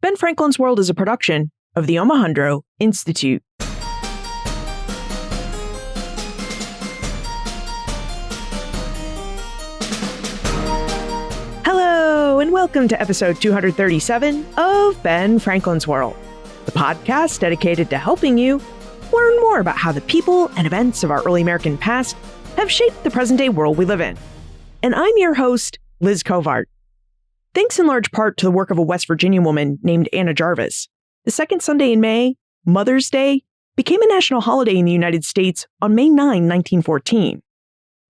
Ben Franklin's World is a production of the Omohundro Institute. Hello, and welcome to episode 237 of Ben Franklin's World, the podcast dedicated to helping you learn more about how the people and events of our early American past have shaped the present-day world we live in. And I'm your host, Liz Covart. Thanks in large part to the work of a West Virginia woman named Anna Jarvis, the second Sunday in May, Mother's Day, became a national holiday in the United States on May 9, 1914.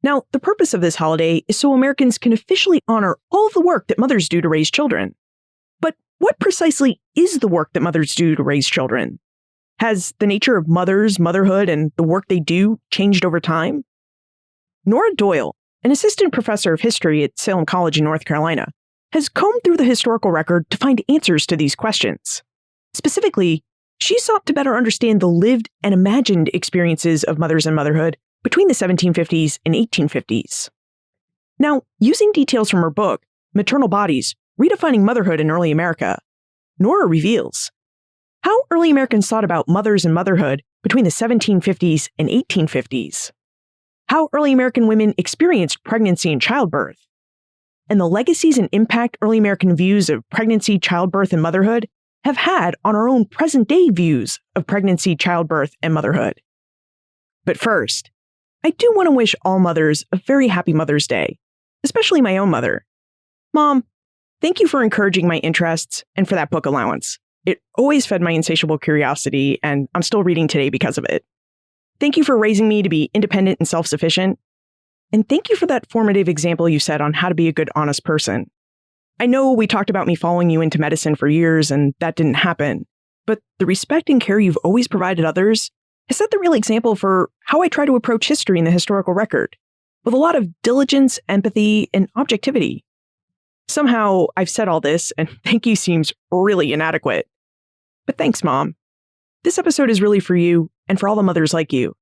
Now, the purpose of this holiday is so Americans can officially honor all of the work that mothers do to raise children. But what precisely is the work that mothers do to raise children? Has the nature of mothers, motherhood, and the work they do changed over time? Nora Doyle, an assistant professor of history at Salem College in North Carolina, has combed through the historical record to find answers to these questions. Specifically, she sought to better understand the lived and imagined experiences of mothers and motherhood between the 1750s and 1850s. Now, using details from her book, Maternal Bodies, Redefining Motherhood in Early America, Nora reveals how early Americans thought about mothers and motherhood between the 1750s and 1850s, how early American women experienced pregnancy and childbirth, and the legacies and impact early American views of pregnancy, childbirth, and motherhood have had on our own present-day views of pregnancy, childbirth, and motherhood. But first, I do want to wish all mothers a very happy Mother's Day, especially my own mother. Mom, thank you for encouraging my interests and for that book allowance. It always fed my insatiable curiosity, and I'm still reading today because of it. Thank you for raising me to be independent and self-sufficient. And thank you for that formative example you set on how to be a good, honest person. I know we talked about me following you into medicine for years, and that didn't happen. But the respect and care you've always provided others has set the real example for how I try to approach history in the historical record, with a lot of diligence, empathy, and objectivity. Somehow, I've said all this, and thank you seems really inadequate. But thanks, Mom. This episode is really for you and for all the mothers like you.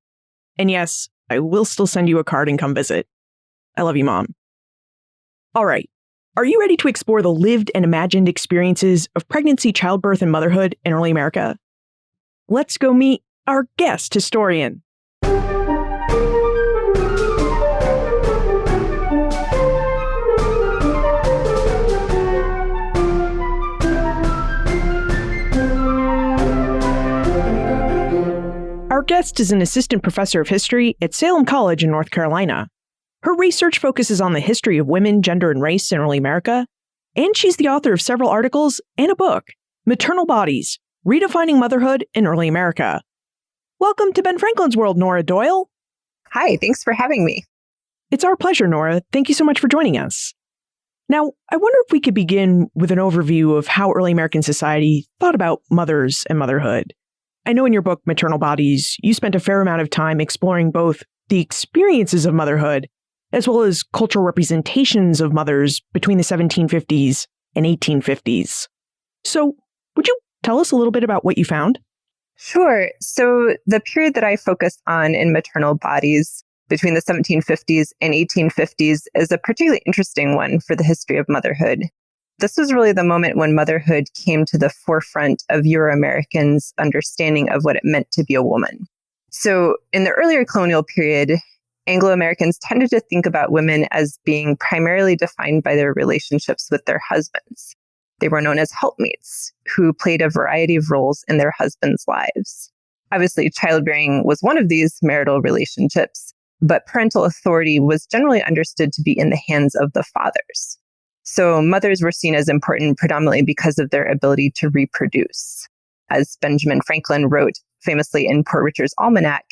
And yes, I will still send you a card and come visit. I love you, Mom. All right. Are you ready to explore the lived and imagined experiences of pregnancy, childbirth, and motherhood in early America? Let's go meet our guest historian. Our guest is an assistant professor of history at Salem College in North Carolina. Her research focuses on the history of women, gender, and race in early America, and she's the author of several articles and a book, Maternal Bodies, Redefining Motherhood in Early America. Welcome to Ben Franklin's World, Nora Doyle. Hi, thanks for having me. It's our pleasure, Nora. Thank you so much for joining us. Now, I wonder if we could begin with an overview of how early American society thought about mothers and motherhood. I know in your book, Maternal Bodies, you spent a fair amount of time exploring both the experiences of motherhood as well as cultural representations of mothers between the 1750s and 1850s. So, would you tell us a little bit about what you found? Sure. So the period that I focused on in Maternal Bodies between the 1750s and 1850s is a particularly interesting one for the history of motherhood. This was really the moment when motherhood came to the forefront of Euro-Americans' understanding of what it meant to be a woman. So in the earlier colonial period, Anglo-Americans tended to think about women as being primarily defined by their relationships with their husbands. They were known as helpmates, who played a variety of roles in their husbands' lives. Obviously, childbearing was one of these marital relationships, but parental authority was generally understood to be in the hands of the fathers. So mothers were seen as important predominantly because of their ability to reproduce. As Benjamin Franklin wrote famously in Poor Richard's Almanac,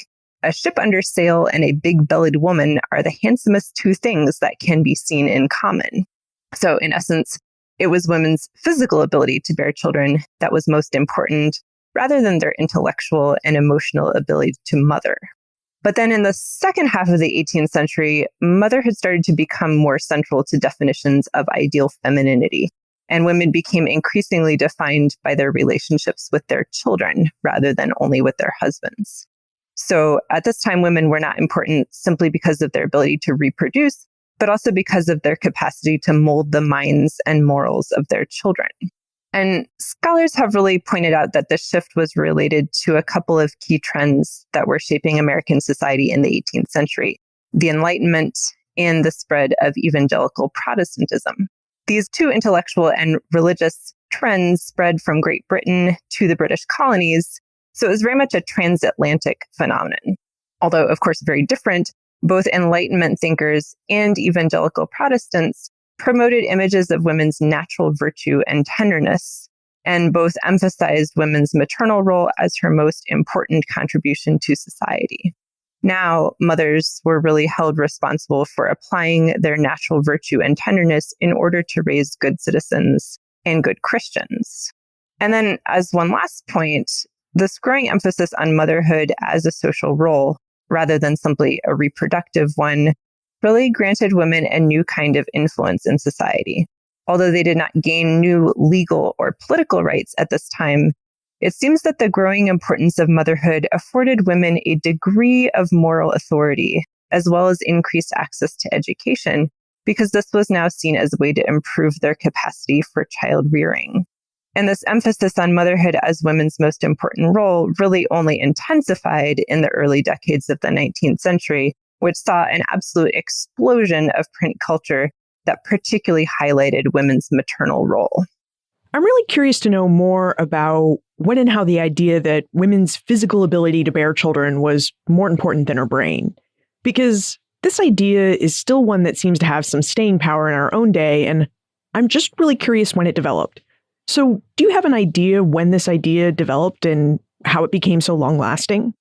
a ship under sail and a big-bellied woman are the handsomest two things that can be seen in common. So in essence, it was women's physical ability to bear children that was most important, rather than their intellectual and emotional ability to mother. But then in the second half of the 18th century, motherhood started to become more central to definitions of ideal femininity, and women became increasingly defined by their relationships with their children rather than only with their husbands. So at this time, women were not important simply because of their ability to reproduce, but also because of their capacity to mold the minds and morals of their children. And scholars have really pointed out that this shift was related to a couple of key trends that were shaping American society in the 18th century: the Enlightenment and the spread of evangelical Protestantism. These two intellectual and religious trends spread from Great Britain to the British colonies, so it was very much a transatlantic phenomenon. Although, of course, very different, both Enlightenment thinkers and evangelical Protestants promoted images of women's natural virtue and tenderness, and both emphasized women's maternal role as her most important contribution to society. Now, mothers were really held responsible for applying their natural virtue and tenderness in order to raise good citizens and good Christians. And then, as one last point, this growing emphasis on motherhood as a social role, rather than simply a reproductive one, really granted women a new kind of influence in society. Although they did not gain new legal or political rights at this time, it seems that the growing importance of motherhood afforded women a degree of moral authority, as well as increased access to education, because this was now seen as a way to improve their capacity for child rearing. And this emphasis on motherhood as women's most important role really only intensified in the early decades of the 19th century, which saw an absolute explosion of print culture that particularly highlighted women's maternal role. I'm really curious to know more about when and how the idea that women's physical ability to bear children was more important than her brain. Because this idea is still one that seems to have some staying power in our own day, and I'm just really curious when it developed. So, do you have an idea when this idea developed and how it became so long-lasting?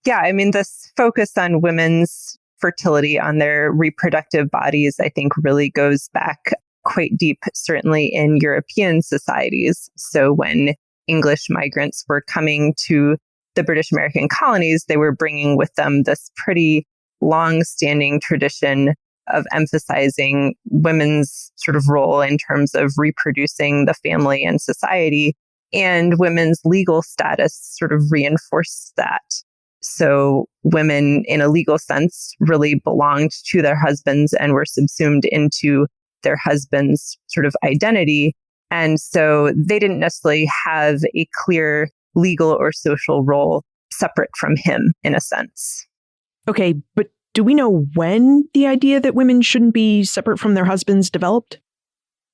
Yeah, I mean, this focus on women's fertility, on their reproductive bodies, I think really goes back quite deep, certainly in European societies. So when English migrants were coming to the British American colonies, they were bringing with them this pretty long-standing tradition of emphasizing women's sort of role in terms of reproducing the family and society, and women's legal status sort of reinforced that. So women, in a legal sense, really belonged to their husbands and were subsumed into their husband's sort of identity. And so they didn't necessarily have a clear legal or social role separate from him, in a sense. Okay, but do we know when the idea that women shouldn't be separate from their husbands developed?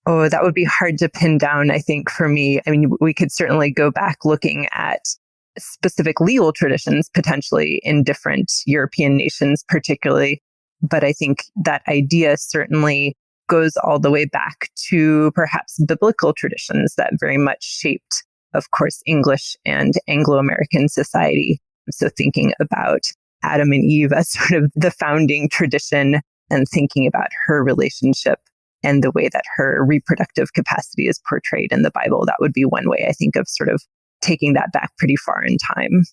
Oh, that would be hard to pin down, I think, for me. I mean, we could certainly go back looking at specific legal traditions, potentially in different European nations, particularly. But I think that idea certainly goes all the way back to perhaps biblical traditions that very much shaped, of course, English and Anglo-American society. So thinking about Adam and Eve as sort of the founding tradition, and thinking about her relationship and the way that her reproductive capacity is portrayed in the Bible, that would be one way I think of sort of taking that back pretty far in time.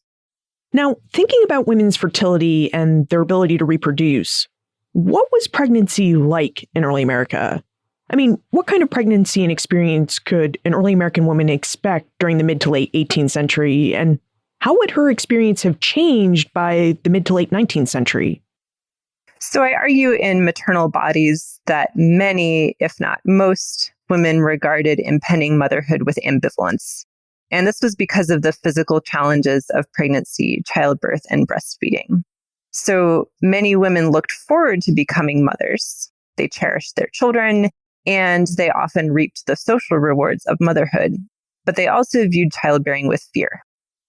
Now, thinking about women's fertility and their ability to reproduce, what was pregnancy like in early America? I mean, what kind of pregnancy and experience could an early American woman expect during the mid to late 18th century? And how would her experience have changed by the mid to late 19th century? So I argue in Maternal Bodies that many, if not most, women regarded impending motherhood with ambivalence. And this was because of the physical challenges of pregnancy, childbirth, and breastfeeding. So many women looked forward to becoming mothers. They cherished their children, and they often reaped the social rewards of motherhood. But they also viewed childbearing with fear.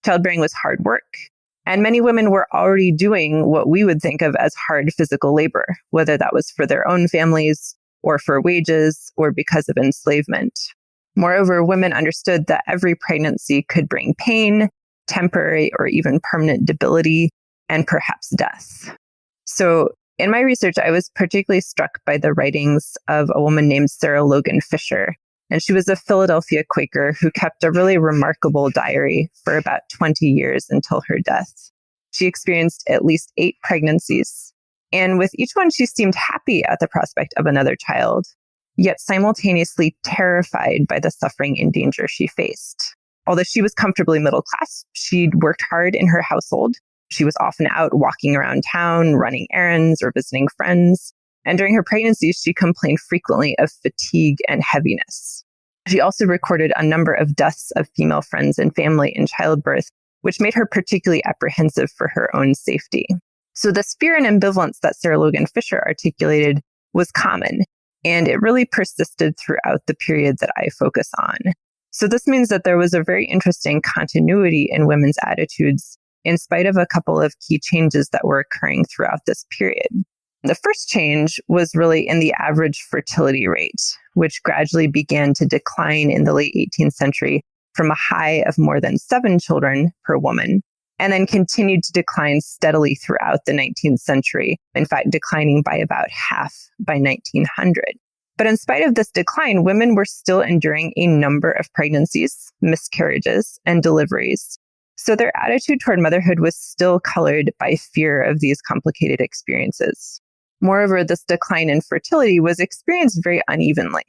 Childbearing was hard work, and many women were already doing what we would think of as hard physical labor, whether that was for their own families or for wages or because of enslavement. Moreover, women understood that every pregnancy could bring pain, temporary or even permanent debility, and perhaps death. So in my research, I was particularly struck by the writings of a woman named Sarah Logan Fisher. And she was a Philadelphia Quaker who kept a really remarkable diary for about 20 years until her death. She experienced at least 8 pregnancies. And with each one, she seemed happy at the prospect of another child, yet simultaneously terrified by the suffering and danger she faced. Although she was comfortably middle class, she'd worked hard in her household. She was often out walking around town, running errands or visiting friends. And during her pregnancy, she complained frequently of fatigue and heaviness. She also recorded a number of deaths of female friends and family in childbirth, which made her particularly apprehensive for her own safety. So this fear and ambivalence that Sarah Logan Fisher articulated was common, and it really persisted throughout the period that I focus on. So this means that there was a very interesting continuity in women's attitudes in spite of a couple of key changes that were occurring throughout this period. The first change was really in the average fertility rate, which gradually began to decline in the late 18th century from a high of more than 7 children per woman, and then continued to decline steadily throughout the 19th century, in fact, declining by about half by 1900. But in spite of this decline, women were still enduring a number of pregnancies, miscarriages, and deliveries. So their attitude toward motherhood was still colored by fear of these complicated experiences. Moreover, this decline in fertility was experienced very unevenly.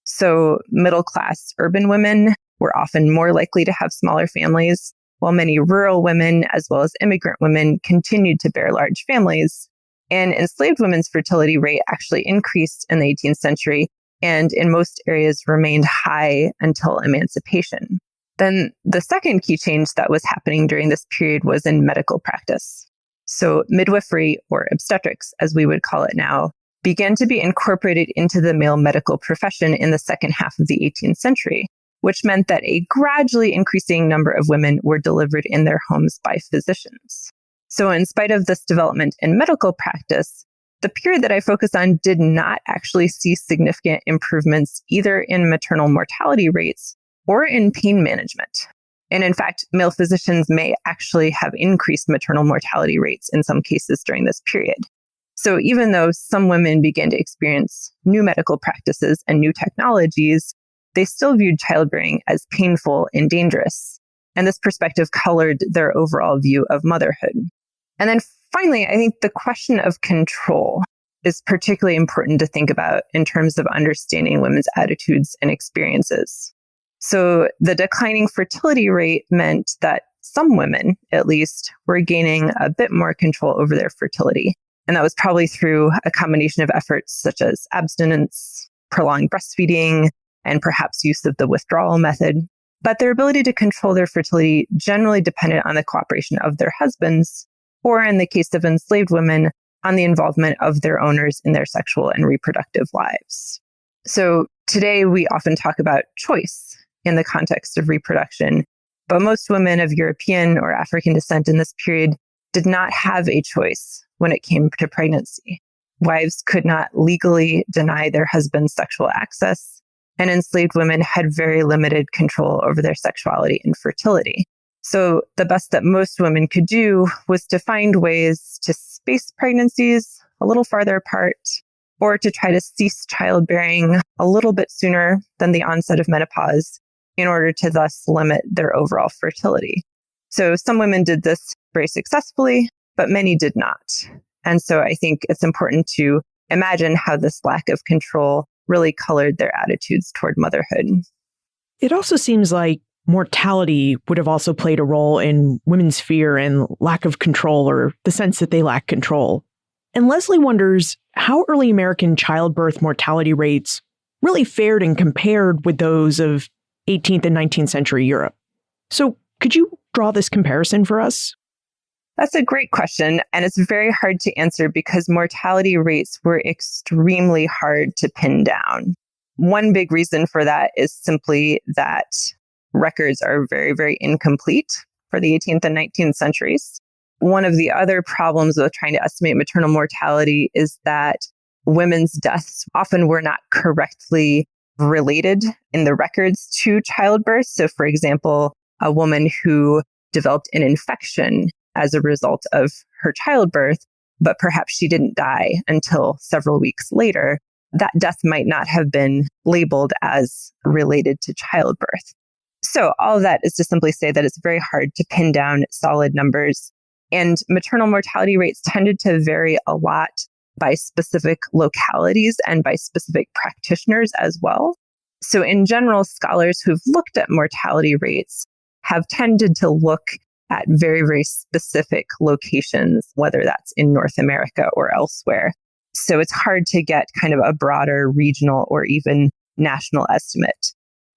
So middle-class urban women were often more likely to have smaller families, while many rural women, as well as immigrant women, continued to bear large families. And enslaved women's fertility rate actually increased in the 18th century, and in most areas remained high until emancipation. Then the second key change that was happening during this period was in medical practice. So midwifery, or obstetrics, as we would call it now, began to be incorporated into the male medical profession in the second half of the 18th century, which meant that a gradually increasing number of women were delivered in their homes by physicians. So in spite of this development in medical practice, the period that I focus on did not actually see significant improvements either in maternal mortality rates or in pain management. And in fact, male physicians may actually have increased maternal mortality rates in some cases during this period. So even though some women began to experience new medical practices and new technologies, they still viewed childbearing as painful and dangerous. And this perspective colored their overall view of motherhood. And then finally, I think the question of control is particularly important to think about in terms of understanding women's attitudes and experiences. So the declining fertility rate meant that some women, at least, were gaining a bit more control over their fertility. And that was probably through a combination of efforts such as abstinence, prolonged breastfeeding, and perhaps use of the withdrawal method. But their ability to control their fertility generally depended on the cooperation of their husbands, or in the case of enslaved women, on the involvement of their owners in their sexual and reproductive lives. So today we often talk about choice in the context of reproduction, but most women of European or African descent in this period did not have a choice when it came to pregnancy. Wives could not legally deny their husbands sexual access, and enslaved women had very limited control over their sexuality and fertility. So the best that most women could do was to find ways to space pregnancies a little farther apart, or to try to cease childbearing a little bit sooner than the onset of menopause in order to thus limit their overall fertility. So some women did this very successfully, but many did not. And so I think it's important to imagine how this lack of control really colored their attitudes toward motherhood. It also seems like mortality would have also played a role in women's fear and lack of control, or the sense that they lack control. And Leslie wonders how early American childbirth mortality rates really fared and compared with those of 18th and 19th century Europe. So could you draw this comparison for us? That's a great question, and it's very hard to answer because mortality rates were extremely hard to pin down. One big reason for that is simply that records are very, very incomplete for the 18th and 19th centuries. One of the other problems with trying to estimate maternal mortality is that women's deaths often were not correctly related in the records to childbirth. So, for example, a woman who developed an infection as a result of her childbirth, but perhaps she didn't die until several weeks later, that death might not have been labeled as related to childbirth. So all of that is to simply say that it's very hard to pin down solid numbers. And maternal mortality rates tended to vary a lot by specific localities and by specific practitioners as well. So in general, scholars who've looked at mortality rates have tended to look at very, very specific locations, whether that's in North America or elsewhere. So it's hard to get kind of a broader regional or even national estimate.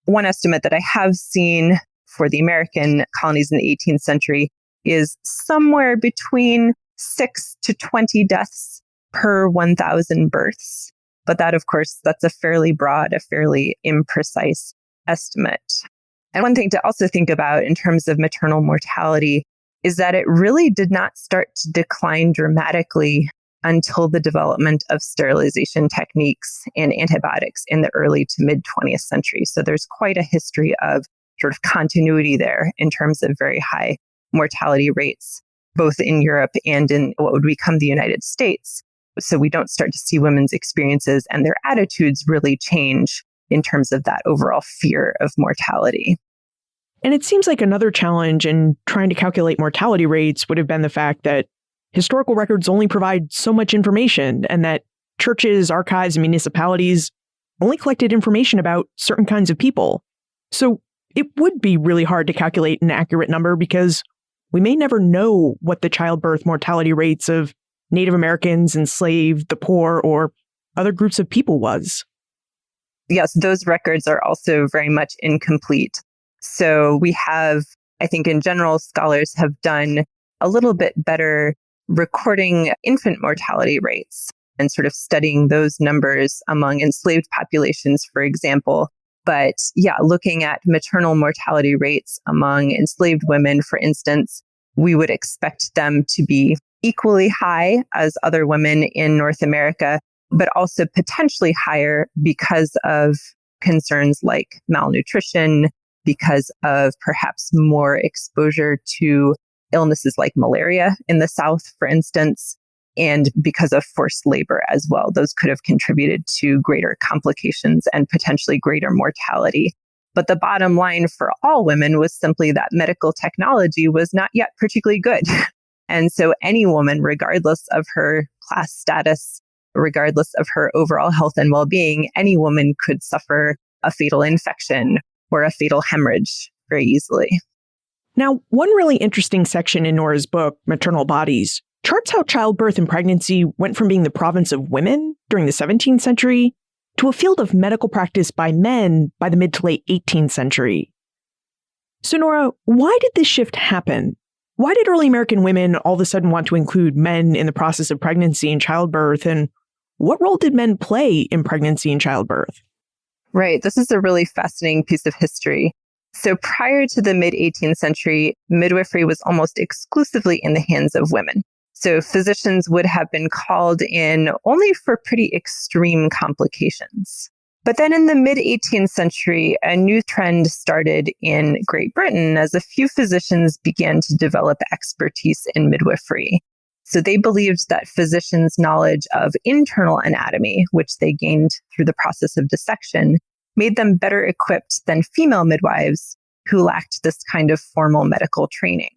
One estimate that I have seen for the American colonies in the 18th century is somewhere between 6 to 20 deaths per 1,000 births. But that, of course, that's a fairly broad, a fairly imprecise estimate. And one thing to also think about in terms of maternal mortality is that it really did not start to decline dramatically until the development of sterilization techniques and antibiotics in the early to mid 20th century. So there's quite a history of sort of continuity there in terms of very high mortality rates, both in Europe and in what would become the United States. So we don't start to see women's experiences and their attitudes really change in terms of that overall fear of mortality. And it seems like another challenge in trying to calculate mortality rates would have been the fact that historical records only provide so much information, and that churches, archives, and municipalities only collected information about certain kinds of people. So it would be really hard to calculate an accurate number because we may never know what the childbirth mortality rates of Native Americans, enslaved, the poor, or other groups of people was. Yes, those records are also very much incomplete. So we have, I think in general, scholars have done a little bit better recording infant mortality rates and sort of studying those numbers among enslaved populations, for example. But yeah, looking at maternal mortality rates among enslaved women, for instance, we would expect them to be equally high as other women in North America, but also potentially higher because of concerns like malnutrition, because of perhaps more exposure to illnesses like malaria in the South, for instance, and because of forced labor as well. Those could have contributed to greater complications and potentially greater mortality. But the bottom line for all women was simply that medical technology was not yet particularly good. And so any woman, regardless of her class status, regardless of her overall health and well-being, any woman could suffer a fatal infection or a fatal hemorrhage very easily. Now, one really interesting section in Nora's book, Maternal Bodies, charts how childbirth and pregnancy went from being the province of women during the 17th century to a field of medical practice by men by the mid to late 18th century. So, Nora, why did this shift happen? Why did early American women all of a sudden want to include men in the process of pregnancy and childbirth? And what role did men play in pregnancy and childbirth? Right. This is a really fascinating piece of history. So prior to the mid-18th century, midwifery was almost exclusively in the hands of women. So physicians would have been called in only for pretty extreme complications. But then in the mid-18th century, a new trend started in Great Britain as a few physicians began to develop expertise in midwifery. So they believed that physicians' knowledge of internal anatomy, which they gained through the process of dissection, made them better equipped than female midwives who lacked this kind of formal medical training.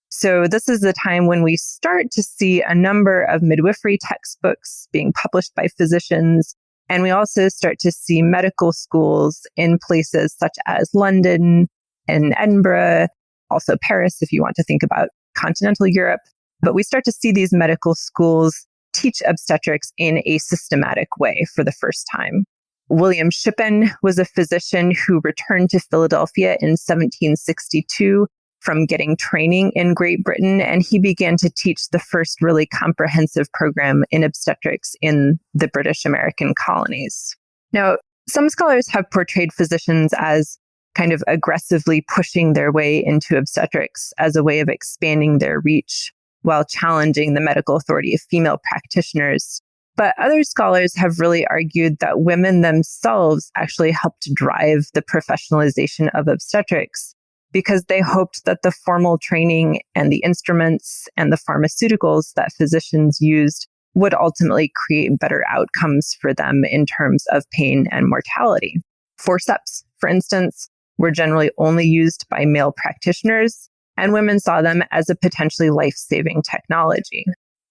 So this is the time when we start to see a number of midwifery textbooks being published by physicians. And we also start to see medical schools in places such as London and Edinburgh, also Paris, if you want to think about continental Europe. But we start to see these medical schools teach obstetrics in a systematic way for the first time. William Shippen was a physician who returned to Philadelphia in 1762 from getting training in Great Britain, and he began to teach the first really comprehensive program in obstetrics in the British American colonies. Now, some scholars have portrayed physicians as kind of aggressively pushing their way into obstetrics as a way of expanding their reach while challenging the medical authority of female practitioners. But other scholars have really argued that women themselves actually helped drive the professionalization of obstetrics because they hoped that the formal training and the instruments and the pharmaceuticals that physicians used would ultimately create better outcomes for them in terms of pain and mortality. Forceps, for instance, were generally only used by male practitioners, and women saw them as a potentially life-saving technology.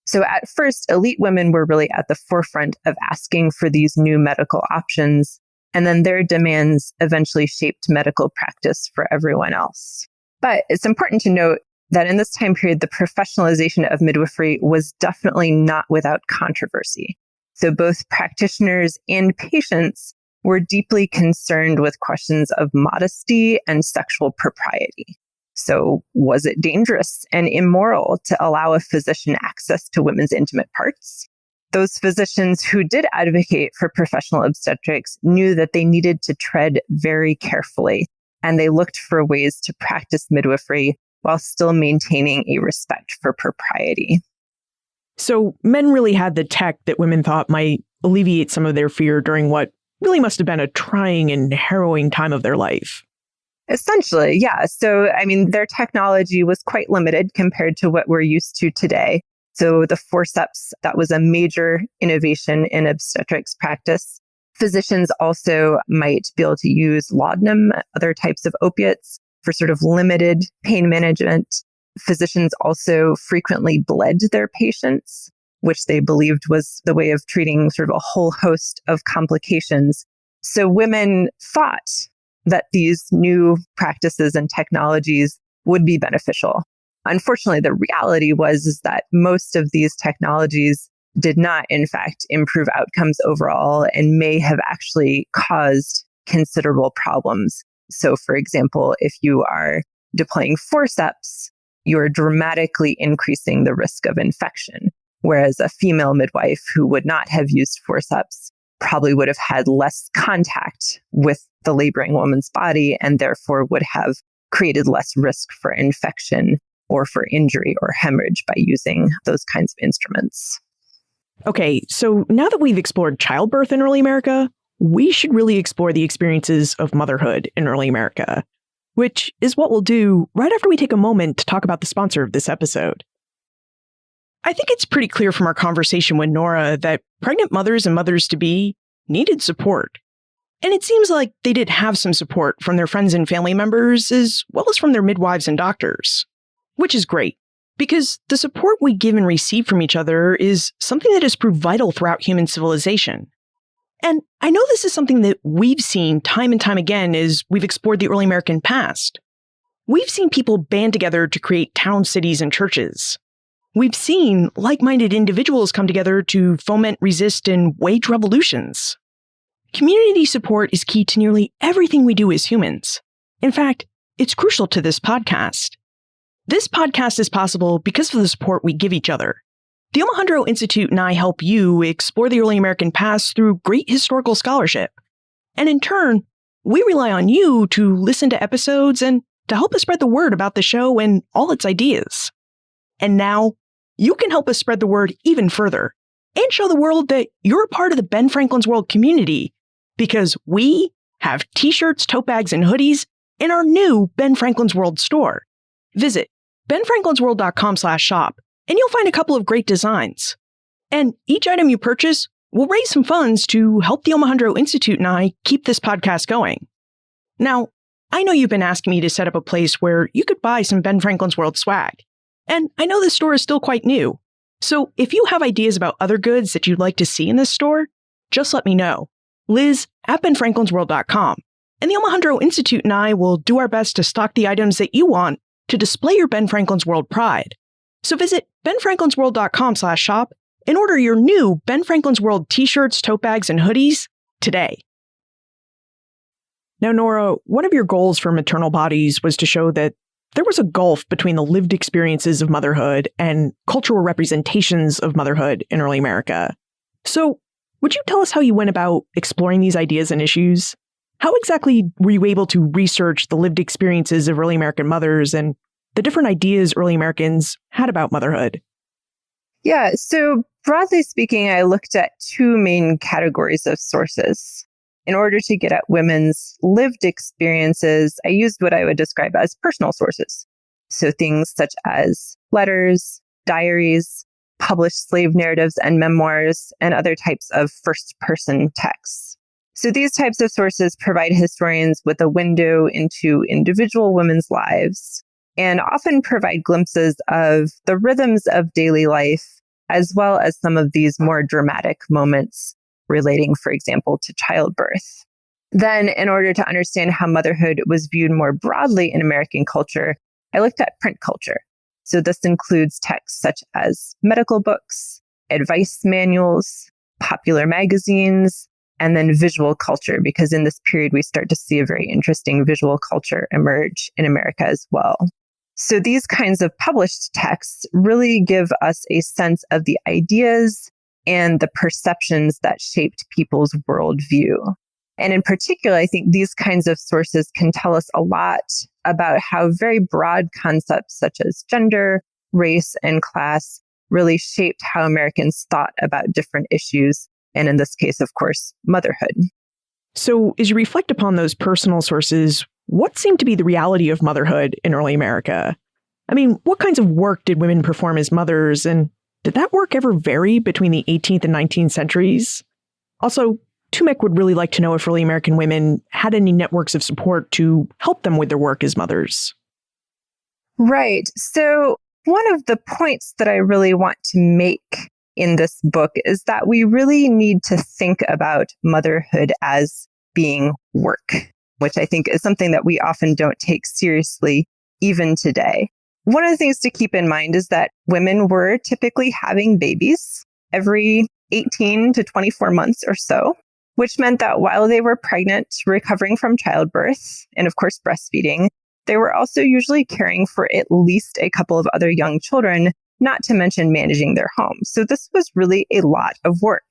So at first, elite women were really at the forefront of asking for these new medical options, and then their demands eventually shaped medical practice for everyone else. But it's important to note that in this time period, the professionalization of midwifery was definitely not without controversy. So both practitioners and patients were deeply concerned with questions of modesty and sexual propriety. So, was it dangerous and immoral to allow a physician access to women's intimate parts? Those physicians who did advocate for professional obstetrics knew that they needed to tread very carefully, and they looked for ways to practice midwifery while still maintaining a respect for propriety. So men really had the tech that women thought might alleviate some of their fear during what really must have been a trying and harrowing time of their life. Essentially, yeah. So, their technology was quite limited compared to what we're used to today. So the forceps, that was a major innovation in obstetrics practice. Physicians also might be able to use laudanum, other types of opiates, for sort of limited pain management. Physicians also frequently bled their patients, which they believed was the way of treating sort of a whole host of complications. So women thought that these new practices and technologies would be beneficial. Unfortunately, the reality was that most of these technologies did not, in fact, improve outcomes overall and may have actually caused considerable problems. So, for example, if you are deploying forceps, you're dramatically increasing the risk of infection, whereas a female midwife who would not have used forceps probably would have had less contact with the laboring woman's body and therefore would have created less risk for infection or for injury or hemorrhage by using those kinds of instruments. Okay, so now that we've explored childbirth in early America, we should really explore the experiences of motherhood in early America, which is what we'll do right after we take a moment to talk about the sponsor of this episode. I think it's pretty clear from our conversation with Nora that pregnant mothers and mothers-to-be needed support. And it seems like they did have some support from their friends and family members, as well as from their midwives and doctors. Which is great, because the support we give and receive from each other is something that has proved vital throughout human civilization. And I know this is something that we've seen time and time again as we've explored the early American past. We've seen people band together to create towns, cities, and churches. We've seen like-minded individuals come together to foment, resist, and wage revolutions. Community support is key to nearly everything we do as humans. In fact, it's crucial to this podcast. This podcast is possible because of the support we give each other. The Omohundro Institute and I help you explore the early American past through great historical scholarship. And in turn, we rely on you to listen to episodes and to help us spread the word about the show and all its ideas. And now, you can help us spread the word even further and show the world that you're a part of the Ben Franklin's World community, because we have t-shirts, tote bags, and hoodies in our new Ben Franklin's World store. Visit benfranklinsworld.com/shop and you'll find a couple of great designs. And each item you purchase will raise some funds to help the Omohundro Institute and I keep this podcast going. Now, I know you've been asking me to set up a place where you could buy some Ben Franklin's World swag. And I know this store is still quite new. So if you have ideas about other goods that you'd like to see in this store, just let me know. Liz at benfranklinsworld.com. And the Omohundro Institute and I will do our best to stock the items that you want to display your Ben Franklin's World pride. So visit benfranklinsworld.com/shop and order your new Ben Franklin's World t-shirts, tote bags, and hoodies today. Now, Nora, one of your goals for Maternal Bodies was to show that there was a gulf between the lived experiences of motherhood and cultural representations of motherhood in early America. So, would you tell us how you went about exploring these ideas and issues? How exactly were you able to research the lived experiences of early American mothers and the different ideas early Americans had about motherhood? Yeah, so broadly speaking, I looked at two main categories of sources. In order to get at women's lived experiences, I used what I would describe as personal sources. So things such as letters, diaries, published slave narratives and memoirs, and other types of first-person texts. So these types of sources provide historians with a window into individual women's lives and often provide glimpses of the rhythms of daily life, as well as some of these more dramatic moments relating, for example, to childbirth. Then, in order to understand how motherhood was viewed more broadly in American culture, I looked at print culture. So this includes texts such as medical books, advice manuals, popular magazines, and then visual culture, because in this period, we start to see a very interesting visual culture emerge in America as well. So these kinds of published texts really give us a sense of the ideas and the perceptions that shaped people's worldview. And in particular, I think these kinds of sources can tell us a lot about how very broad concepts such as gender, race, and class really shaped how Americans thought about different issues. And in this case, of course, motherhood. So as you reflect upon those personal sources, what seemed to be the reality of motherhood in early America? I mean, what kinds of work did women perform as mothers, and did that work ever vary between the 18th and 19th centuries? Also, Tumek would really like to know if early American women had any networks of support to help them with their work as mothers. Right. So one of the points that I really want to make in this book is that we really need to think about motherhood as being work, which I think is something that we often don't take seriously even today. One of the things to keep in mind is that women were typically having babies every 18 to 24 months or so, which meant that while they were pregnant, recovering from childbirth, and of course breastfeeding, they were also usually caring for at least a couple of other young children, not to mention managing their homes. So this was really a lot of work.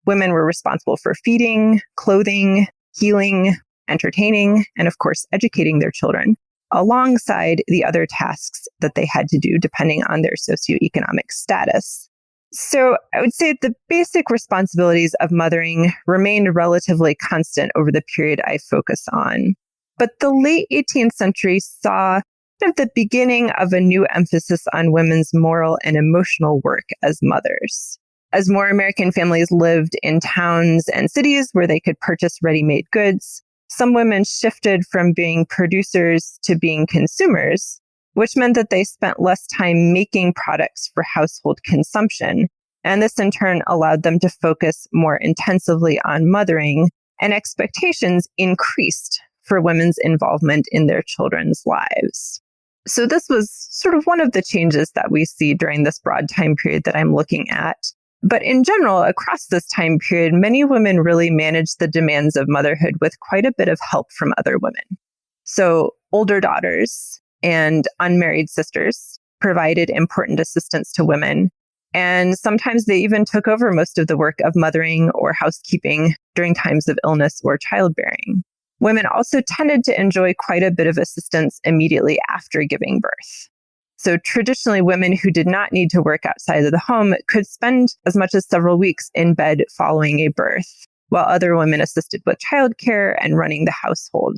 Women were responsible for feeding, clothing, healing, entertaining, and of course, educating their children, alongside the other tasks that they had to do depending on their socioeconomic status. So I would say the basic responsibilities of mothering remained relatively constant over the period I focus on. But the late 18th century saw the beginning of a new emphasis on women's moral and emotional work as mothers. As more American families lived in towns and cities where they could purchase ready-made goods, some women shifted from being producers to being consumers, which meant that they spent less time making products for household consumption. And this in turn allowed them to focus more intensively on mothering, and expectations increased for women's involvement in their children's lives. So this was sort of one of the changes that we see during this broad time period that I'm looking at. But in general, across this time period, many women really managed the demands of motherhood with quite a bit of help from other women. So older daughters and unmarried sisters provided important assistance to women. And sometimes they even took over most of the work of mothering or housekeeping during times of illness or childbearing. Women also tended to enjoy quite a bit of assistance immediately after giving birth. So traditionally, women who did not need to work outside of the home could spend as much as several weeks in bed following a birth, while other women assisted with childcare and running the household.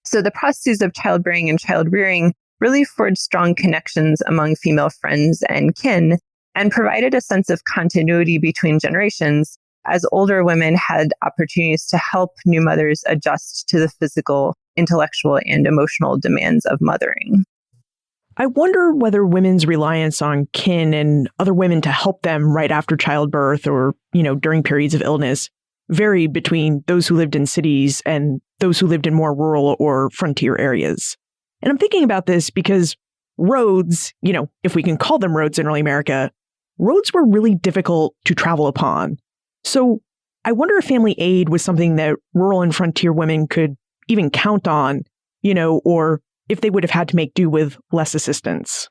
So the processes of childbearing and childrearing really forged strong connections among female friends and kin, and provided a sense of continuity between generations, as older women had opportunities to help new mothers adjust to the physical, intellectual, and emotional demands of mothering. I wonder whether women's reliance on kin and other women to help them right after childbirth or, during periods of illness varied between those who lived in cities and those who lived in more rural or frontier areas. And I'm thinking about this because roads, if we can call them roads in early America, roads were really difficult to travel upon. So I wonder if family aid was something that rural and frontier women could even count on, or if they would have had to make do with less assistance.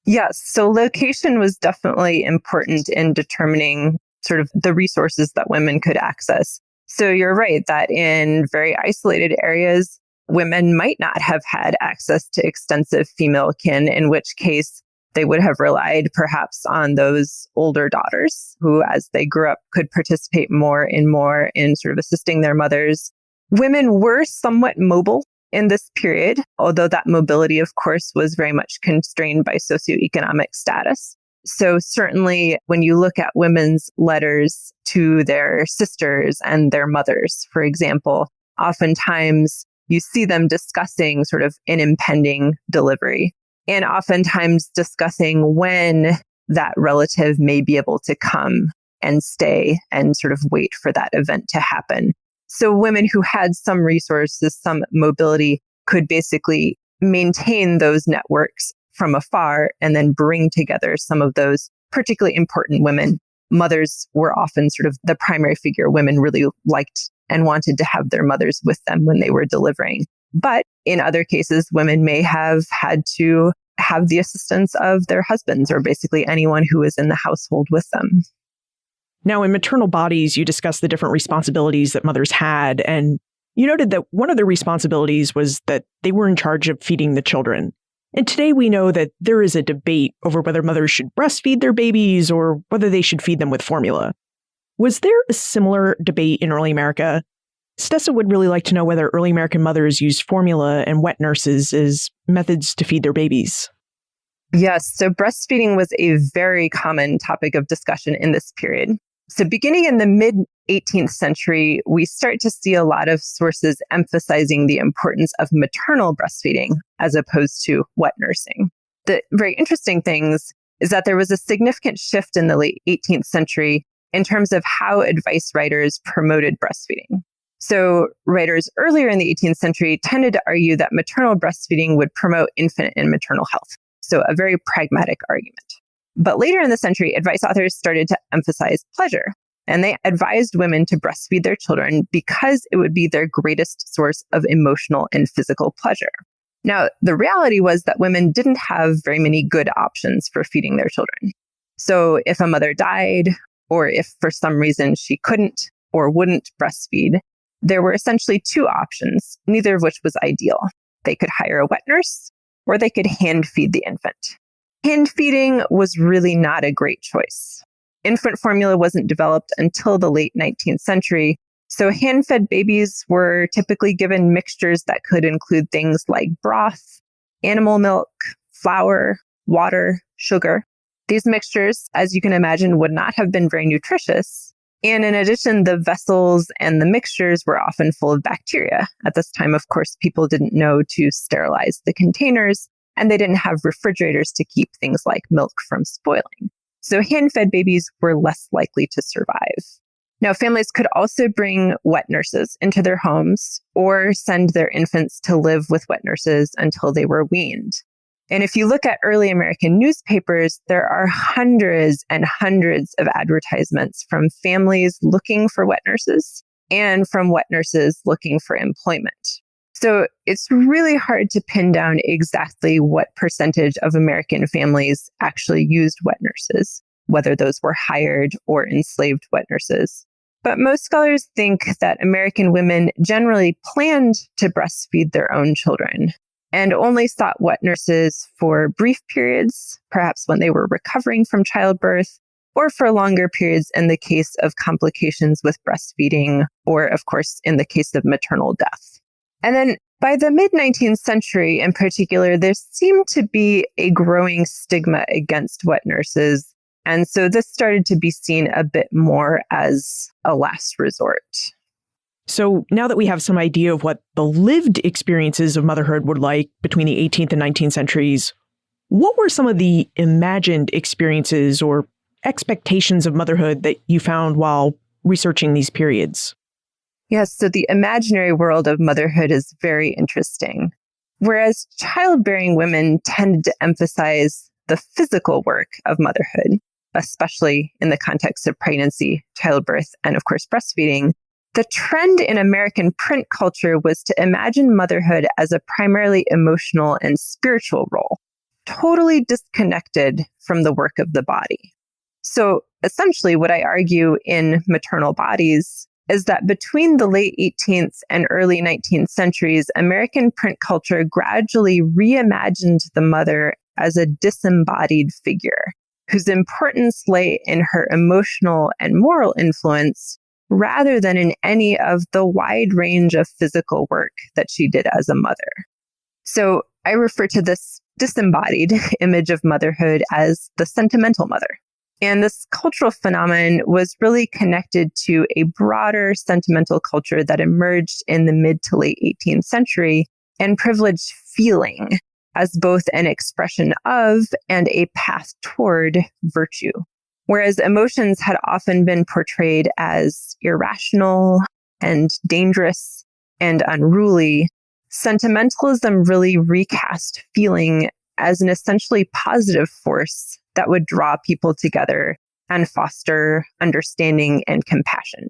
Yes, so location was definitely important in determining sort of the resources that women could access. So you're right that in very isolated areas, women might not have had access to extensive female kin, in which case they would have relied perhaps on those older daughters who, as they grew up, could participate more in sort of assisting their mothers. Women were somewhat mobile in this period, although that mobility, of course, was very much constrained by socioeconomic status. So certainly when you look at women's letters to their sisters and their mothers, for example, oftentimes you see them discussing sort of an impending delivery, and oftentimes discussing when that relative may be able to come and stay and sort of wait for that event to happen. So women who had some resources, some mobility, could basically maintain those networks from afar and then bring together some of those particularly important women mothers were often sort of the primary figure women really liked and wanted to have their mothers with them when they were delivering. But in other cases, women may have had to have the assistance of their husbands or basically anyone who was in the household with them. Now, in maternal bodies, you discussed the different responsibilities that mothers had, and you noted that one of their responsibilities was that they were in charge of feeding the children. And today we know that there is a debate over whether mothers should breastfeed their babies or whether they should feed them with formula. Was there a similar debate in early America? Stessa would really like to know whether early American mothers used formula and wet nurses as methods to feed their babies. Yes, so breastfeeding was a very common topic of discussion in this period. So beginning in the mid-18th century, we start to see a lot of sources emphasizing the importance of maternal breastfeeding as opposed to wet nursing. The very interesting things is that there was a significant shift in the late 18th century in terms of how advice writers promoted breastfeeding. So writers earlier in the 18th century tended to argue that maternal breastfeeding would promote infant and maternal health. So a very pragmatic argument. But later in the century, advice authors started to emphasize pleasure, and they advised women to breastfeed their children because it would be their greatest source of emotional and physical pleasure. Now, the reality was that women didn't have very many good options for feeding their children. So if a mother died, or if for some reason she couldn't or wouldn't breastfeed, there were essentially two options, neither of which was ideal. They could hire a wet nurse, or they could hand feed the infant. Hand feeding was really not a great choice. Infant formula wasn't developed until the late 19th century, so hand-fed babies were typically given mixtures that could include things like broth, animal milk, flour, water, sugar. These mixtures, as you can imagine, would not have been very nutritious. And in addition, the vessels and the mixtures were often full of bacteria. At this time, of course, people didn't know to sterilize the containers, and they didn't have refrigerators to keep things like milk from spoiling. So hand-fed babies were less likely to survive. Now, families could also bring wet nurses into their homes or send their infants to live with wet nurses until they were weaned. And if you look at early American newspapers, there are hundreds and hundreds of advertisements from families looking for wet nurses and from wet nurses looking for employment. So it's really hard to pin down exactly what percentage of American families actually used wet nurses, whether those were hired or enslaved wet nurses. But most scholars think that American women generally planned to breastfeed their own children and only sought wet nurses for brief periods, perhaps when they were recovering from childbirth, or for longer periods in the case of complications with breastfeeding, or of course, in the case of maternal death. And then by the mid-19th century in particular, there seemed to be a growing stigma against wet nurses. And so this started to be seen a bit more as a last resort. So now that we have some idea of what the lived experiences of motherhood were like between the 18th and 19th centuries, what were some of the imagined experiences or expectations of motherhood that you found while researching these periods? Yes, so the imaginary world of motherhood is very interesting. Whereas childbearing women tended to emphasize the physical work of motherhood, especially in the context of pregnancy, childbirth, and of course, breastfeeding, the trend in American print culture was to imagine motherhood as a primarily emotional and spiritual role, totally disconnected from the work of the body. So essentially, what I argue in Maternal Bodies is that between the late 18th and early 19th centuries, American print culture gradually reimagined the mother as a disembodied figure whose importance lay in her emotional and moral influence rather than in any of the wide range of physical work that she did as a mother. So I refer to this disembodied image of motherhood as the sentimental mother. And this cultural phenomenon was really connected to a broader sentimental culture that emerged in the mid to late 18th century and privileged feeling as both an expression of and a path toward virtue. Whereas emotions had often been portrayed as irrational and dangerous and unruly, sentimentalism really recast feeling as an essentially positive force that would draw people together and foster understanding and compassion.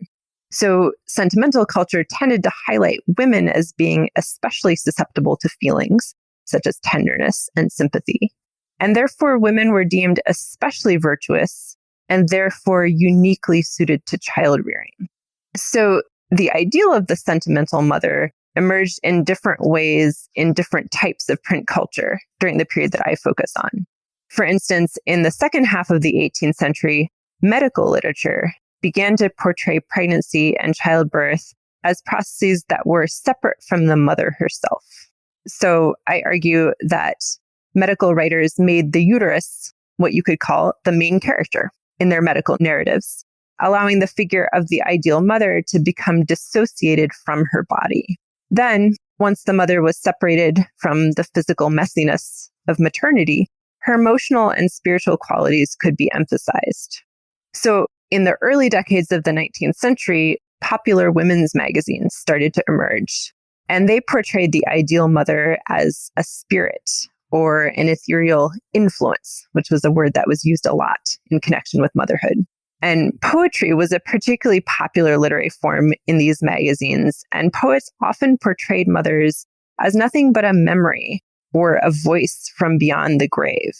So sentimental culture tended to highlight women as being especially susceptible to feelings such as tenderness and sympathy. And therefore, women were deemed especially virtuous and therefore uniquely suited to child rearing. So the ideal of the sentimental mother emerged in different ways in different types of print culture during the period that I focus on. For instance, in the second half of the 18th century, medical literature began to portray pregnancy and childbirth as processes that were separate from the mother herself. So I argue that medical writers made the uterus what you could call the main character in their medical narratives, allowing the figure of the ideal mother to become dissociated from her body. Then, once the mother was separated from the physical messiness of maternity, her emotional and spiritual qualities could be emphasized. So, in the early decades of the 19th century, popular women's magazines started to emerge, and they portrayed the ideal mother as a spirit or an ethereal influence, which was a word that was used a lot in connection with motherhood. And poetry was a particularly popular literary form in these magazines, and poets often portrayed mothers as nothing but a memory or a voice from beyond the grave.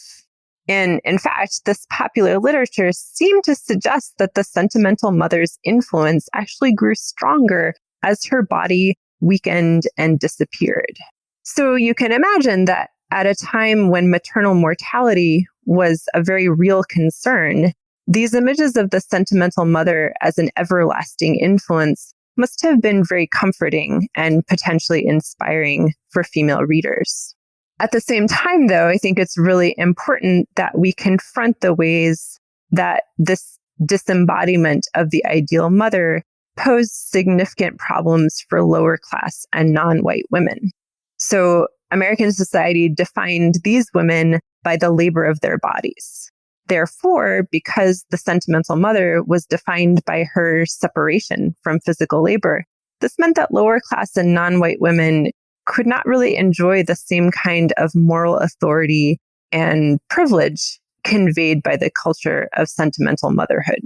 And in fact, this popular literature seemed to suggest that the sentimental mother's influence actually grew stronger as her body weakened and disappeared. So you can imagine that at a time when maternal mortality was a very real concern, these images of the sentimental mother as an everlasting influence must have been very comforting and potentially inspiring for female readers. At the same time, though, I think it's really important that we confront the ways that this disembodiment of the ideal mother posed significant problems for lower class and non-white women. So American society defined these women by the labor of their bodies. Therefore, because the sentimental mother was defined by her separation from physical labor, this meant that lower class and non-white women could not really enjoy the same kind of moral authority and privilege conveyed by the culture of sentimental motherhood.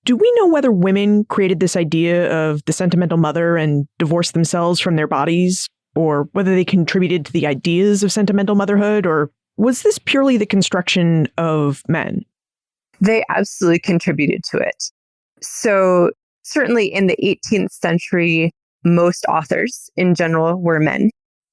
Do we know whether women created this idea of the sentimental mother and divorced themselves from their bodies, or whether they contributed to the ideas of sentimental motherhood, or was this purely the construction of men? They absolutely contributed to it. So certainly in the 18th century, most authors in general were men.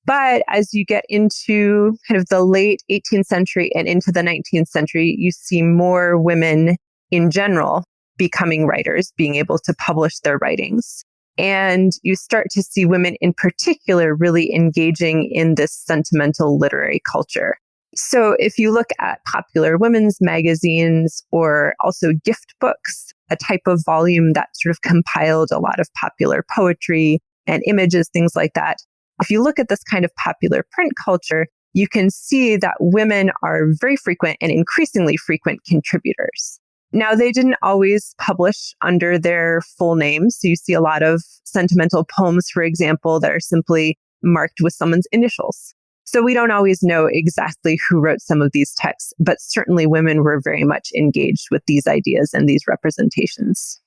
But as you get into kind of the late 18th century and into the 19th century, you see more women in general becoming writers, being able to publish their writings. And you start to see women in particular really engaging in this sentimental literary culture. So if you look at popular women's magazines or also gift books, a type of volume that sort of compiled a lot of popular poetry and images, things like that. If you look at this kind of popular print culture, you can see that women are very frequent and increasingly frequent contributors. Now, they didn't always publish under their full names. So you see a lot of sentimental poems, for example, that are simply marked with someone's initials. So we don't always know exactly who wrote some of these texts, but certainly women were very much engaged with these ideas and these representations.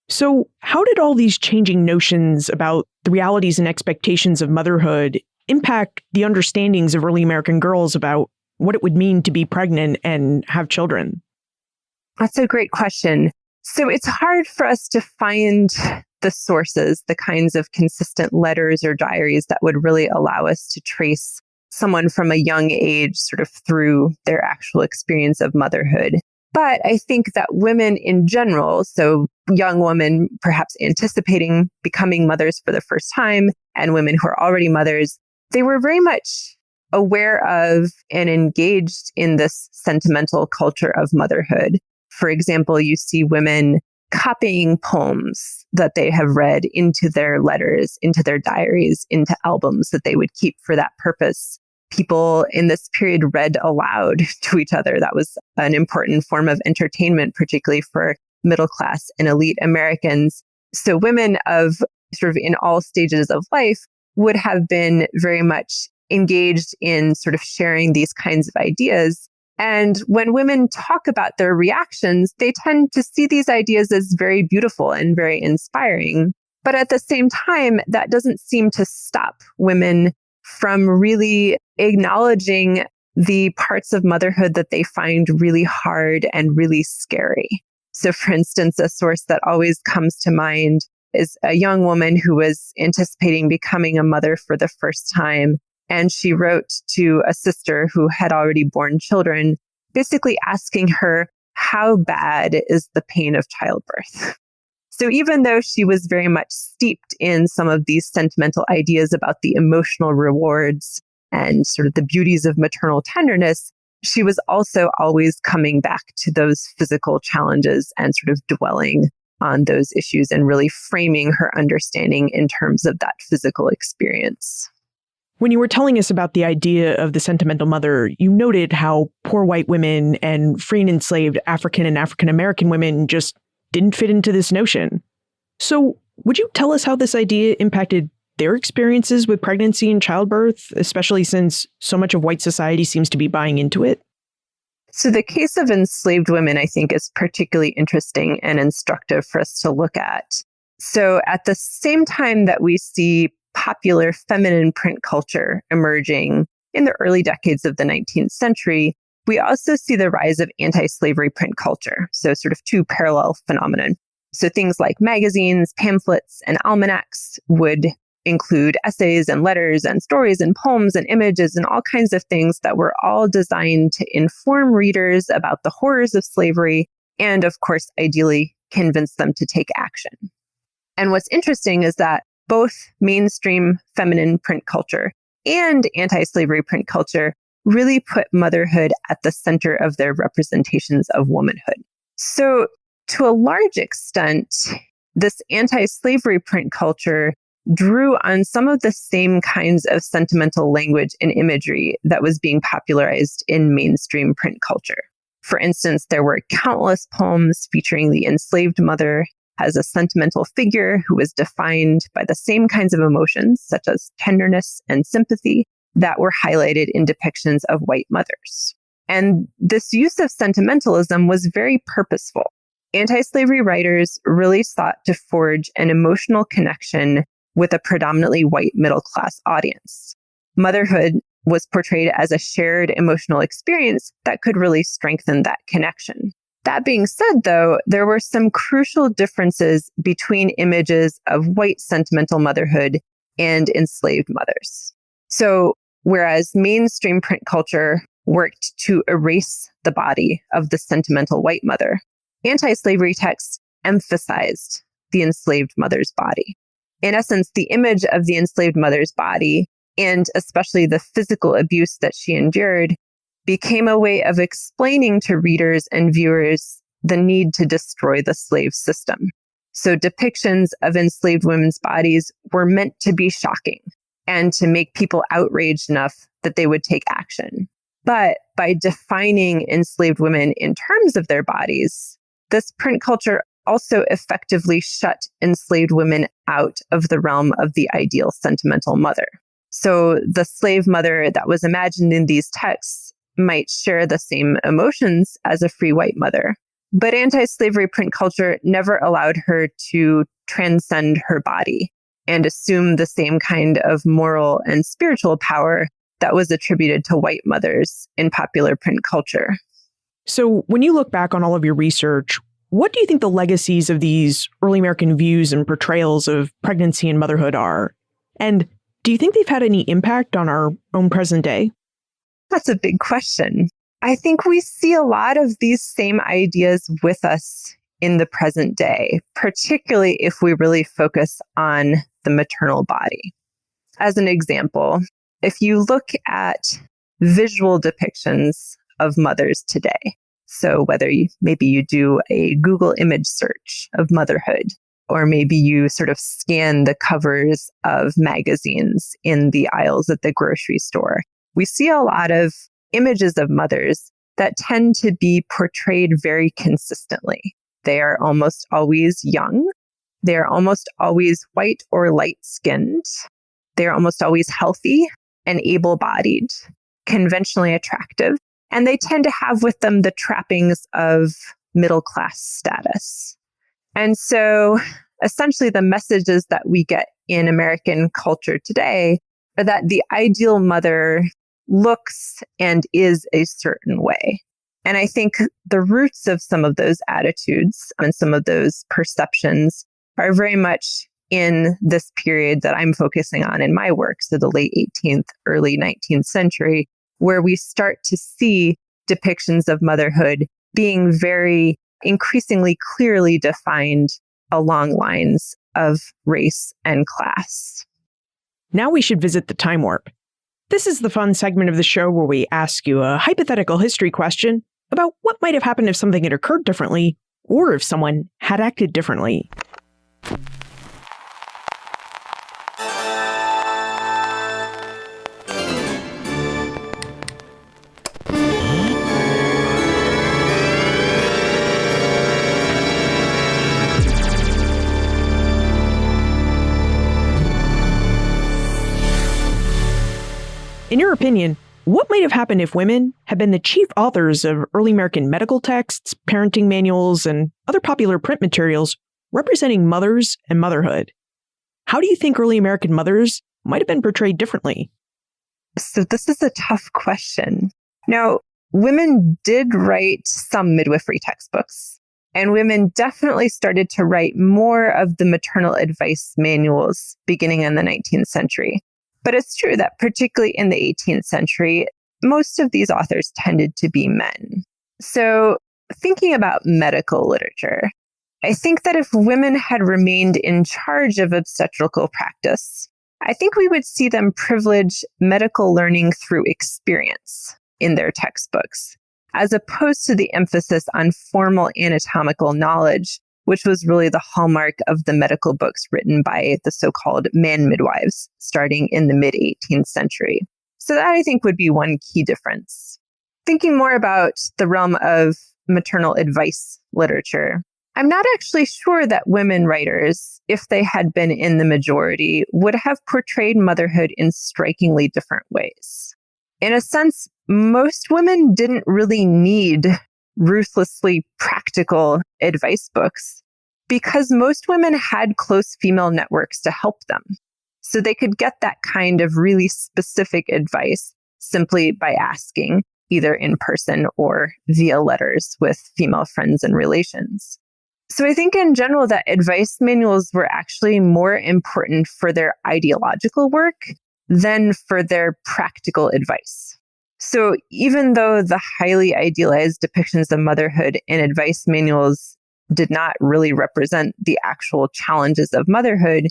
So how did all these changing notions about the realities and expectations of motherhood impact the understandings of early American girls about what it would mean to be pregnant and have children? That's a great question. So it's hard for us to find the sources, the kinds of consistent letters or diaries that would really allow us to trace someone from a young age sort of through their actual experience of motherhood. But I think that women in general, so young women perhaps anticipating becoming mothers for the first time, and women who are already mothers, they were very much aware of and engaged in this sentimental culture of motherhood. For example, you see women copying poems that they have read into their letters, into their diaries, into albums that they would keep for that purpose. People in this period read aloud to each other. That was an important form of entertainment, particularly for middle class and elite Americans. So women of sort of in all stages of life would have been very much engaged in sort of sharing these kinds of ideas. And when women talk about their reactions, they tend to see these ideas as very beautiful and very inspiring. But at the same time, that doesn't seem to stop women from really acknowledging the parts of motherhood that they find really hard and really scary. So, for instance, a source that always comes to mind is a young woman who was anticipating becoming a mother for the first time. And she wrote to a sister who had already born children, basically asking her, how bad is the pain of childbirth? So even though she was very much steeped in some of these sentimental ideas about the emotional rewards and sort of the beauties of maternal tenderness, she was also always coming back to those physical challenges and sort of dwelling on those issues and really framing her understanding in terms of that physical experience. When you were telling us about the idea of the sentimental mother, you noted how poor white women and free and enslaved African and African American women just didn't fit into this notion. So would you tell us how this idea impacted their experiences with pregnancy and childbirth, especially since so much of white society seems to be buying into it? So the case of enslaved women, I think, is particularly interesting and instructive for us to look at. So at the same time that we see popular feminine print culture emerging in the early decades of the 19th century, we also see the rise of anti-slavery print culture. So sort of two parallel phenomenon. So things like magazines, pamphlets, and almanacs would include essays and letters and stories and poems and images and all kinds of things that were all designed to inform readers about the horrors of slavery and, of course, ideally convince them to take action. And what's interesting is that both mainstream feminine print culture and anti-slavery print culture really put motherhood at the center of their representations of womanhood. So to a large extent, this anti-slavery print culture drew on some of the same kinds of sentimental language and imagery that was being popularized in mainstream print culture. For instance, there were countless poems featuring the enslaved mother as a sentimental figure who was defined by the same kinds of emotions, such as tenderness and sympathy, that were highlighted in depictions of white mothers. And this use of sentimentalism was very purposeful. Anti-slavery writers really sought to forge an emotional connection with a predominantly white middle-class audience. Motherhood was portrayed as a shared emotional experience that could really strengthen that connection. That being said, though, there were some crucial differences between images of white sentimental motherhood and enslaved mothers. So, whereas mainstream print culture worked to erase the body of the sentimental white mother, anti-slavery texts emphasized the enslaved mother's body. In essence, the image of the enslaved mother's body, and especially the physical abuse that she endured, became a way of explaining to readers and viewers the need to destroy the slave system. So depictions of enslaved women's bodies were meant to be shocking and to make people outraged enough that they would take action. But by defining enslaved women in terms of their bodies, this print culture also effectively shut enslaved women out of the realm of the ideal sentimental mother. So the slave mother that was imagined in these texts might share the same emotions as a free white mother, but anti-slavery print culture never allowed her to transcend her body and assume the same kind of moral and spiritual power that was attributed to white mothers in popular print culture. So when you look back on all of your research, what do you think the legacies of these early American views and portrayals of pregnancy and motherhood are? And do you think they've had any impact on our own present day? That's a big question. I think we see a lot of these same ideas with us in the present day, particularly if we really focus on the maternal body. As an example, if you look at visual depictions of mothers today, so whether maybe you do a Google image search of motherhood, or maybe you sort of scan the covers of magazines in the aisles at the grocery store, we see a lot of images of mothers that tend to be portrayed very consistently. They are almost always young. They are almost always white or light-skinned. They are almost always healthy and able-bodied, conventionally attractive, And they tend to have with them the trappings of middle class status. And so essentially the messages that we get in American culture today are that the ideal mother looks and is a certain way. And I think the roots of some of those attitudes and some of those perceptions are very much in this period that I'm focusing on in my work. So the late 18th, early 19th century, where we start to see depictions of motherhood being very increasingly clearly defined along lines of race and class. Now we should visit the time warp. This is the fun segment of the show where we ask you a hypothetical history question about what might have happened if something had occurred differently, or if someone had acted differently. In your opinion, what might have happened if women had been the chief authors of early American medical texts, parenting manuals, and other popular print materials representing mothers and motherhood? How do you think early American mothers might have been portrayed differently? So this is a tough question. Now, women did write some midwifery textbooks, and women definitely started to write more of the maternal advice manuals beginning in the 19th century. But it's true that particularly in the 18th century, most of these authors tended to be men. So thinking about medical literature, I think that if women had remained in charge of obstetrical practice, I think we would see them privilege medical learning through experience in their textbooks, as opposed to the emphasis on formal anatomical knowledge, which was really the hallmark of the medical books written by the so-called man midwives starting in the mid-18th century. So that I think would be one key difference. Thinking more about the realm of maternal advice literature, I'm not actually sure that women writers, if they had been in the majority, would have portrayed motherhood in strikingly different ways. In a sense, most women didn't really need ruthlessly practical advice books because most women had close female networks to help them. So they could get that kind of really specific advice simply by asking, either in person or via letters with female friends and relations. So I think in general that advice manuals were actually more important for their ideological work than for their practical advice. So even though the highly idealized depictions of motherhood in advice manuals did not really represent the actual challenges of motherhood,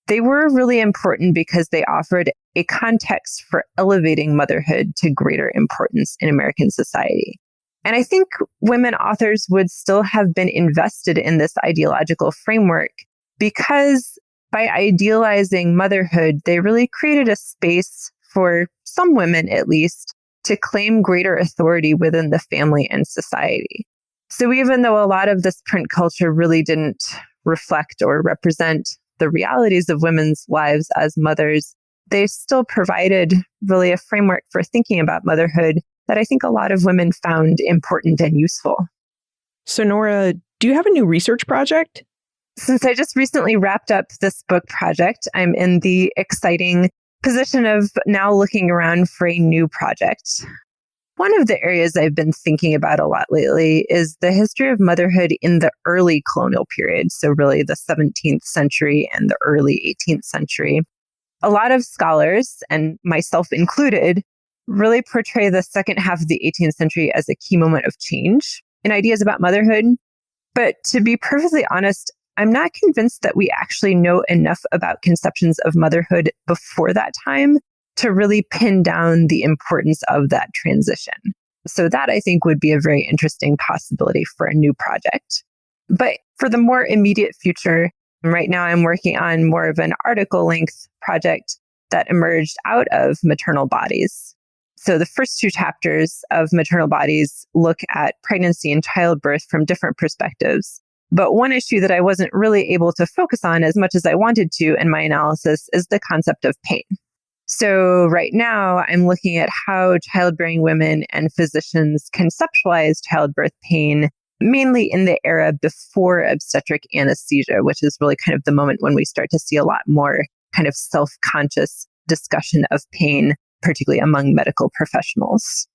they were really important because they offered a context for elevating motherhood to greater importance in American society. And I think women authors would still have been invested in this ideological framework because by idealizing motherhood, they really created a space for some women, at least, to claim greater authority within the family and society. So even though a lot of this print culture really didn't reflect or represent the realities of women's lives as mothers, they still provided really a framework for thinking about motherhood that I think a lot of women found important and useful. So Nora, do you have a new research project? Since I just recently wrapped up this book project, I'm in the exciting position of now looking around for a new project. One of the areas I've been thinking about a lot lately is the history of motherhood in the early colonial period, so really the 17th century and the early 18th century. A lot of scholars, and myself included, really portray the second half of the 18th century as a key moment of change in ideas about motherhood. But to be perfectly honest, I'm not convinced that we actually know enough about conceptions of motherhood before that time to really pin down the importance of that transition. So that I think would be a very interesting possibility for a new project. But for the more immediate future, right now I'm working on more of an article length project that emerged out of Maternal Bodies. So the first two chapters of Maternal Bodies look at pregnancy and childbirth from different perspectives. But one issue that I wasn't really able to focus on as much as I wanted to in my analysis is the concept of pain. So right now, I'm looking at how childbearing women and physicians conceptualize childbirth pain, mainly in the era before obstetric anesthesia, which is really kind of the moment when we start to see a lot more kind of self-conscious discussion of pain, particularly among medical professionals.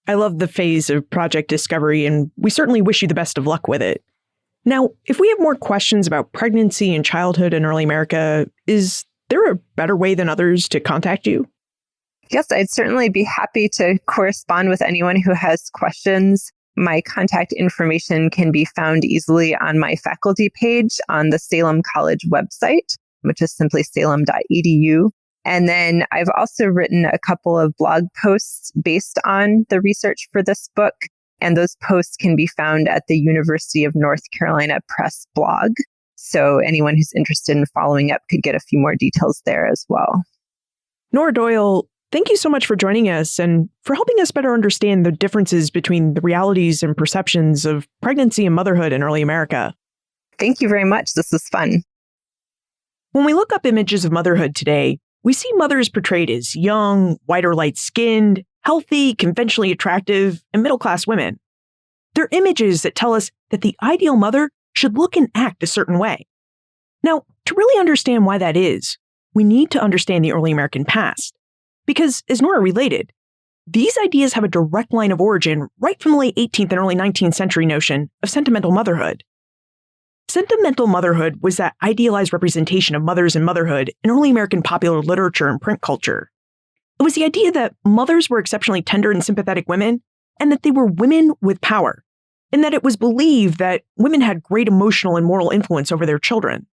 I love the phase of Project Discovery, and we certainly wish you the best of luck with it. Now, if we have more questions about pregnancy and childhood in early America, is there a better way than others to contact you? Yes, I'd certainly be happy to correspond with anyone who has questions. My contact information can be found easily on my faculty page on the Salem College website, which is simply salem.edu. And then I've also written a couple of blog posts based on the research for this book. And those posts can be found at the University of North Carolina Press blog. So anyone who's interested in following up could get a few more details there as well. Nora Doyle, thank you so much for joining us and for helping us better understand the differences between the realities and perceptions of pregnancy and motherhood in early America. Thank you very much. This was fun. When we look up images of motherhood today, we see mothers portrayed as young, white or light-skinned, healthy, conventionally attractive, and middle-class women. They're images that tell us that the ideal mother should look and act a certain way. Now, to really understand why that is, we need to understand the early American past. Because, as Nora related, these ideas have a direct line of origin right from the late 18th and early 19th century notion of sentimental motherhood. Sentimental motherhood was that idealized representation of mothers and motherhood in early American popular literature and print culture. It was the idea that mothers were exceptionally tender and sympathetic women, and that they were women with power, and that it was believed that women had great emotional and moral influence over their children.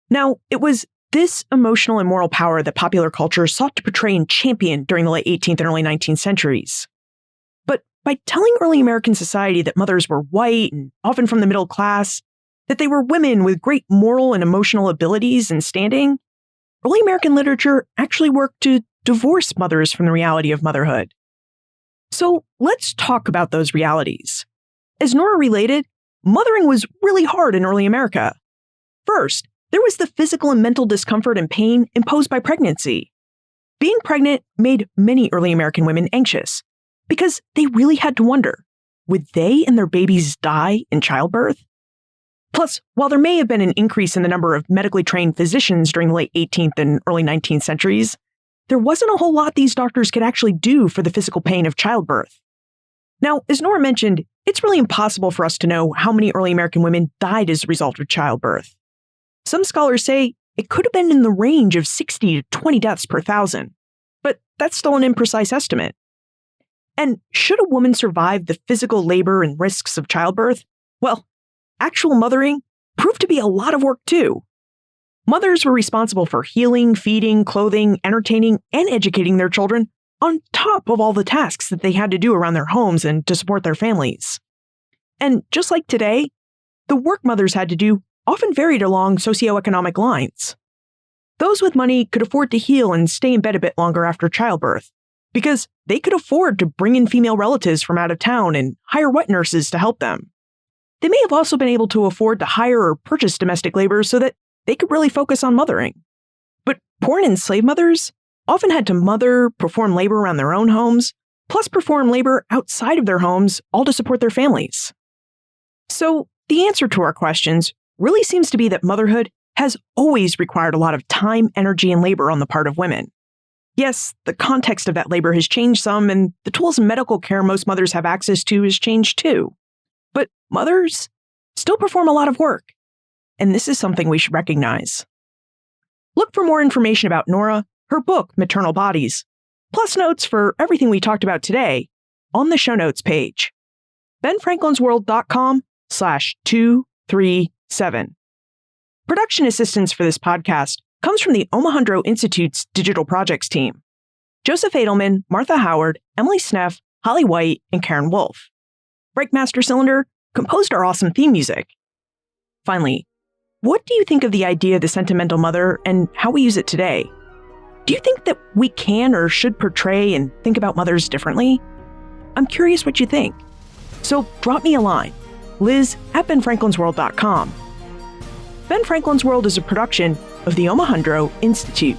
Now, it was this emotional and moral power that popular culture sought to portray and champion during the late 18th and early 19th centuries. But by telling early American society that mothers were white and often from the middle class, that they were women with great moral and emotional abilities and standing, early American literature actually worked to divorce mothers from the reality of motherhood. So let's talk about those realities. As Nora related, mothering was really hard in early America. First, there was the physical and mental discomfort and pain imposed by pregnancy. Being pregnant made many early American women anxious because they really had to wonder, would they and their babies die in childbirth? Plus, while there may have been an increase in the number of medically trained physicians during the late 18th and early 19th centuries, there wasn't a whole lot these doctors could actually do for the physical pain of childbirth. Now, as Nora mentioned, it's really impossible for us to know how many early American women died as a result of childbirth. Some scholars say it could have been in the range of 60 to 20 deaths per thousand, but that's still an imprecise estimate. And should a woman survive the physical labor and risks of childbirth? Well, actual mothering proved to be a lot of work too. Mothers were responsible for healing, feeding, clothing, entertaining, and educating their children on top of all the tasks that they had to do around their homes and to support their families. And just like today, the work mothers had to do often varied along socioeconomic lines. Those with money could afford to heal and stay in bed a bit longer after childbirth, because they could afford to bring in female relatives from out of town and hire wet nurses to help them. They may have also been able to afford to hire or purchase domestic labor so that they could really focus on mothering. But poor and enslaved mothers often had to mother, perform labor around their own homes, plus perform labor outside of their homes, all to support their families. So the answer to our questions really seems to be that motherhood has always required a lot of time, energy, and labor on the part of women. Yes, the context of that labor has changed some, and the tools and medical care most mothers have access to has changed too. But mothers still perform a lot of work, and this is something we should recognize. Look for more information about Nora, her book, Maternal Bodies, plus notes for everything we talked about today on the show notes page. benfranklinsworld.com/237. Production assistance for this podcast comes from the Omohundro Institute's Digital Projects team. Joseph Edelman, Martha Howard, Emily Sneff, Holly White, and Karen Wolf. Breakmaster Cylinder composed our awesome theme music. Finally, what do you think of the idea of the sentimental mother and how we use it today? Do you think that we can or should portray and think about mothers differently? I'm curious what you think. So drop me a line, liz@benfranklinsworld.com. Ben Franklin's World is a production of the Omohundro Institute.